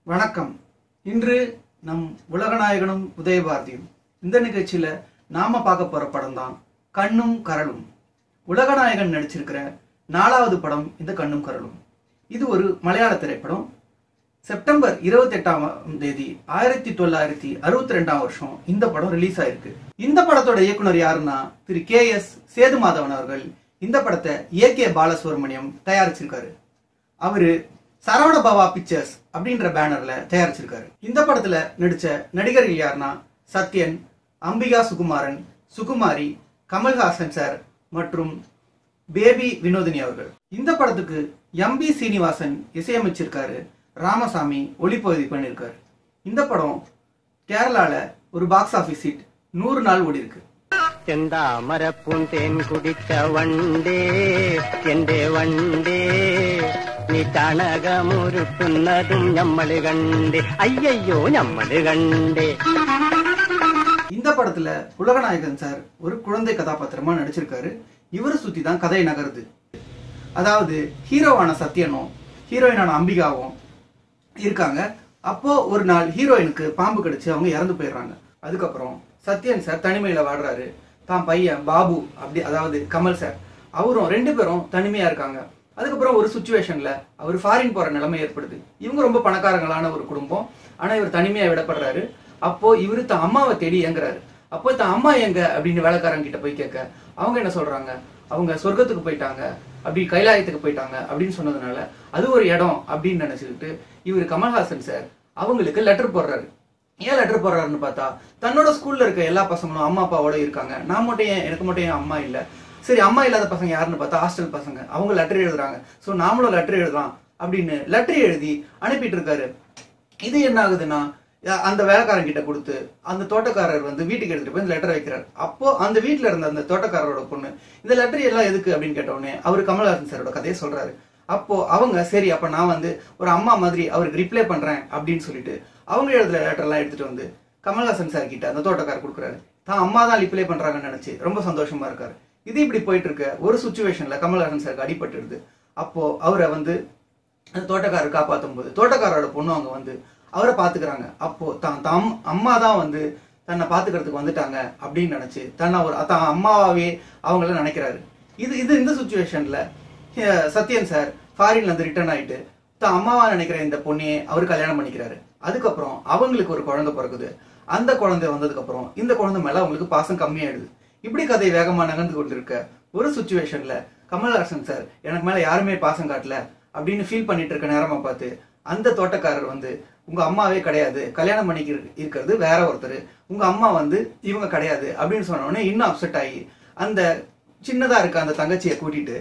வணக்கம். இன்று நம் உலகநாயகனும் உதயபாரதியும் இந்த நிகழ்ச்சியில நாம பார்க்க போற படம் தான் கண்ணும் கரலும். உலகநாயகன் நடிச்சிருக்கிற 4வது படம் இந்த கண்ணும் கரலும். இது ஒரு மலையாள திரைப்படம். செப்டம்பர் 28ஆம் தேதி 1962ஆம் வருஷம் இந்த படம் ரிலீஸ் ஆயிருக்கு. இந்த படத்தோட இயக்குனர் யாருன்னா திரு KS சேதுமாதவன் அவர்கள். இந்த படத்தை AK பாலசுப்ரமணியம் தயாரிச்சிருக்காரு. அவரு சரவணபவா பிக்சர்ஸ் அப்படின்ற பேனர்ல தயாரிச்சிருக்காரு. இந்த படத்துல நடிச்ச நடிகர்கள் யாருன்னா சத்யன், அம்பிகா சுகுமாரன், சுகுமாரி, கமல்ஹாசன் சார் மற்றும் பேபி வினோதினி அவர்கள். இந்த படத்துக்கு MB சீனிவாசன் இசையமைச்சிருக்காரு. ராமசாமி ஒளிப்பதிவு பண்ணிருக்காரு. இந்த படம் கேரளால ஒரு பாக்ஸ் ஆபீஸ் ஹிட் 100 நாள் ஓடி இருக்கு. ചെന്താമരപ്പൂൻ തേൻ കുടിച്ച വണ്ടേ എന്റെ വണ്ടേ നീ ചാണകമുരുട്ടുന്നതും ഞമ്മള് കണ്ടേ അയ്യോ ഞമ്മള് കണ്ടേ. இந்த படத்துல உலகநாயகன் சார் ஒரு குழந்தை கதாபாத்திரமா நடிச்சிருக்காரு. இவரை சுத்தி தான் கதை நகருது. அதாவது ஹீரோவான சத்யனும் ஹீரோயினான அம்பிகாவும் இருக்காங்க. அப்போ ஒரு நாள் ஹீரோயினுக்கு பாம்பு கடிச்சு அவங்க இறந்து போயிடுறாங்க. அதுக்கப்புறம் சத்யன் சார் தனிமையில வாடுறாரு. தான் பையன் பாபு அப்படி அதாவது கமல் சார் அவரும் 2 பேரும் தனிமையா இருக்காங்க. அதுக்கப்புறம் ஒரு சுச்சுவேஷன்ல அவர் ஃபாரின் போற நிலைமை ஏற்படுது. இவங்க ரொம்ப பணக்காரங்களான ஒரு குடும்பம். ஆனா இவர் தனிமையா விடப்படுறாரு. அப்போ இவரு தன் அம்மாவை தேடி ஏங்குறாரு. அப்போ தன் அம்மா எங்க அப்படின்னு வேலைக்காரங்க கிட்ட போய் கேட்க அவங்க என்ன சொல்றாங்க, அவங்க சொர்க்கத்துக்கு போயிட்டாங்க, அப்படி கைலாயத்துக்கு போயிட்டாங்க அப்படின்னு சொன்னதுனால அது ஒரு இடம் அப்படின்னு நினைச்சுக்கிட்டு இவர் கமல்ஹாசன் சார் அவங்களுக்கு லெட்டர் போடுறாரு. ஏன் லெட்டர் போடுறாருன்னு பார்த்தா தன்னோட ஸ்கூல்ல இருக்க எல்லா பசங்களும் அம்மா அப்பாவோட இருக்காங்க, நான் மட்டும் ஏன், எனக்கு மட்டும் ஏன் அம்மா இல்லை, சரி அம்மா இல்லாத பசங்க யாருன்னு பார்த்தா ஹாஸ்டல் பசங்க, அவங்க லெட்டர் எழுதுறாங்க, ஸோ நாமளும் லெட்டர் எழுதலாம் அப்படின்னு லெட்டர் எழுதி அனுப்பிட்டு இருக்காரு. இது என்ன ஆகுதுன்னா அந்த வேலைக்காரன் கிட்ட கொடுத்து அந்த தோட்டக்காரர் வீட்டுக்கு எடுத்துட்டு போய் இந்த லெட்டர் வைக்கிறார். அப்போ அந்த வீட்டுல இருந்த அந்த தோட்டக்காரரோட பொண்ணு இந்த லெட்டர் எல்லாம் எதுக்கு அப்படின்னு கேட்டவுடனே அவரு கமல்ஹாசன் சாரோட கதையை சொல்றாரு. அப்போ அவங்க சரி அப்ப நான் ஒரு அம்மா மாதிரி அவருக்கு ரிப்ளை பண்றேன் அப்படின்னு சொல்லிட்டு அவங்க எழுதுற லெட்டர் எல்லாம் எடுத்துட்டு கமல்ஹாசன் சார் கிட்ட அந்த தோட்டக்காரர் கொடுக்குறாரு. தான் அம்மா தான் ரிப்ளை பண்றாங்கன்னு நினைச்சு ரொம்ப சந்தோஷமா இருக்காரு. இது இப்படி போயிட்டு இருக்க ஒரு சுச்சுவேஷன்ல கமல்ஹாசன் சாருக்கு அடிபட்டுடுது. அப்போ அவரை அந்த தோட்டக்காரர் காப்பாற்றும் போது தோட்டக்காரோட பொண்ணு அவங்க அவரை பாத்துக்கிறாங்க. அப்போ தான் அம்மா தான் தன்னை பாத்துக்கிறதுக்கு வந்துட்டாங்க அப்படின்னு நினைச்சு தான் அம்மாவே அவங்கள நினைக்கிறாரு. இந்த சுச்சுவேஷன்ல சத்யன் சார் ஃபாரின்ல இருந்து ரிட்டர்ன் ஆயிட்டு தான் அம்மாவா நினைக்கிற இந்த பொண்ணையே அவர் கல்யாணம் பண்ணிக்கிறாரு. அதுக்கப்புறம் அவங்களுக்கு ஒரு குழந்தை பிறகுது. அந்த குழந்தை வந்ததுக்கு அப்புறம் இந்த குழந்தை மேல அவங்களுக்கு பாசம் கம்மியாயிடுது. இப்படி கதை வேகமா நகர்ந்து கொண்டிருக்க ஒரு சுச்சுவேஷன்ல கமல்ஹாசன் சார் எனக்கு மேல யாருமே பாசம் காட்டல அப்படின்னு ஃபீல் பண்ணிட்டு இருக்க நேரமா பார்த்து அந்த தோட்டக்காரர் உங்க அம்மாவே கிடையாது, கல்யாணம் பண்ணிக்க இருக்கிறது வேற ஒருத்தர், உங்க அம்மா இவங்க கிடையாது அப்படின்னு சொன்ன உடனே இன்னும் அப்செட் ஆகி அந்த சின்னதா இருக்க அந்த தங்கச்சியை கூட்டிட்டு,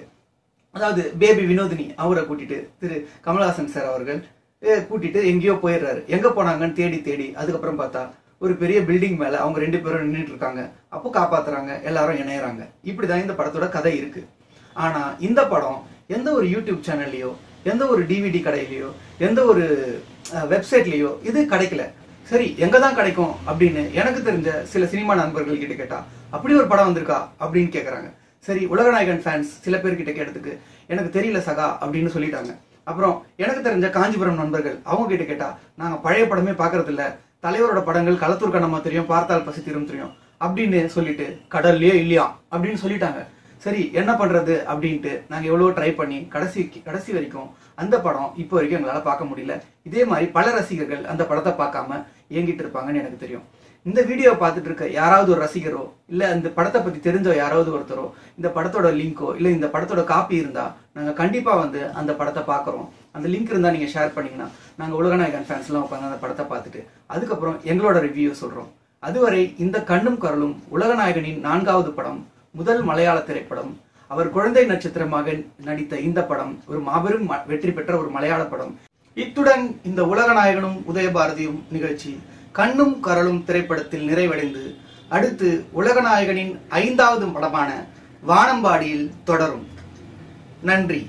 அதாவது பேபி வினோதினி அவரை கூட்டிட்டு திரு கமல்ஹாசன் சார் அவர்கள் கூட்டிட்டு எங்கேயோ போயிடுறாரு. எங்க போனாங்கன்னு தேடி அதுக்கப்புறம் பார்த்தா ஒரு பெரிய பில்டிங் மேல அவங்க 2 பேரும் நின்றுட்டு இருக்காங்க. அப்போ காப்பாத்துறாங்க, எல்லாரும் இணையறாங்க. இப்படிதான் இந்த படத்தோட கதை இருக்கு. ஆனா இந்த படம் எந்த ஒரு யூடியூப் சேனல்லையோ, எந்த ஒரு DVD கடையிலையோ, எந்த ஒரு வெப்சைட்லயோ இது கிடைக்கல. சரி எங்கதான் கிடைக்கும் அப்படின்னு எனக்கு தெரிஞ்ச சில சினிமா நண்பர்கள் கிட்ட கேட்டா அப்படி ஒரு படம் வந்திருக்கா அப்படின்னு கேக்குறாங்க. சரி உலகநாயகன் ஃபேன்ஸ் சில பேர்கிட்ட கேட்டதுக்கு எனக்கு தெரியல சகா அப்படின்னு சொல்லிட்டாங்க. அப்புறம் எனக்கு தெரிஞ்ச காஞ்சிபுரம் நண்பர்கள் அவங்க கிட்ட கேட்டா நாங்க பழைய படமே பாக்குறது இல்ல, தலைவரோட படங்கள் களத்தூர் கண்ணம்மா தெரியும், பார்த்தால் பசி தெரியும் அப்படின்னு சொல்லிட்டு கடல்லையோ இல்லையா அப்படின்னு சொல்லிட்டாங்க. சரி என்ன பண்றது அப்படின்ட்டு நாங்க எவ்வளவோ ட்ரை பண்ணி கடைசி வரைக்கும் அந்த படம் இப்போ வரைக்கும் எங்களால பார்க்க முடியல. இதே மாதிரி பல ரசிகர்கள் அந்த படத்தை பார்க்காம இயங்கிட்டு இருப்பாங்கன்னு எனக்கு தெரியும். இந்த வீடியோ பார்த்துட்டு இருக்க யாராவது ஒரு ரசிகரோ இல்ல இந்த படத்தை பத்தி தெரிஞ்ச யாராவது ஒருத்தரோ இந்த படத்தோட லிங்கோ இல்ல இந்த படத்தோட காப்பி இருந்தா நாங்க கண்டிப்பா அந்த படத்தை பாக்குறோம். அந்த லிங்க் இருந்தா நீங்க ஷேர் பண்ணீங்கன்னா நாங்க உலகநாயகன் ஃபேன்ஸ் எல்லாம் உட்காந்து அந்த படத்தை பார்த்துட்டு அதுக்கப்புறம் எங்களோட ரிவ்யூ சொல்றோம். அதுவரை இந்த கண்ணும் கரலும் உலகநாயகனின் 4வது படம், முதல் மலையாள திரைப்படம். அவர் குழந்தை நட்சத்திரமாக நடித்த இந்த படம் ஒரு மாபெரும் வெற்றி பெற்ற ஒரு மலையாள படம். இத்துடன் இந்த உலகநாயகனும் உதயபாரதியும் நிகழ்ச்சி கண்ணும் கரலும் திரைப்படத்தில் நிறைவடைந்து அடுத்து உலகநாயகனின் 5வது படமான வானம்பாடியில் தொடரும். நன்றி.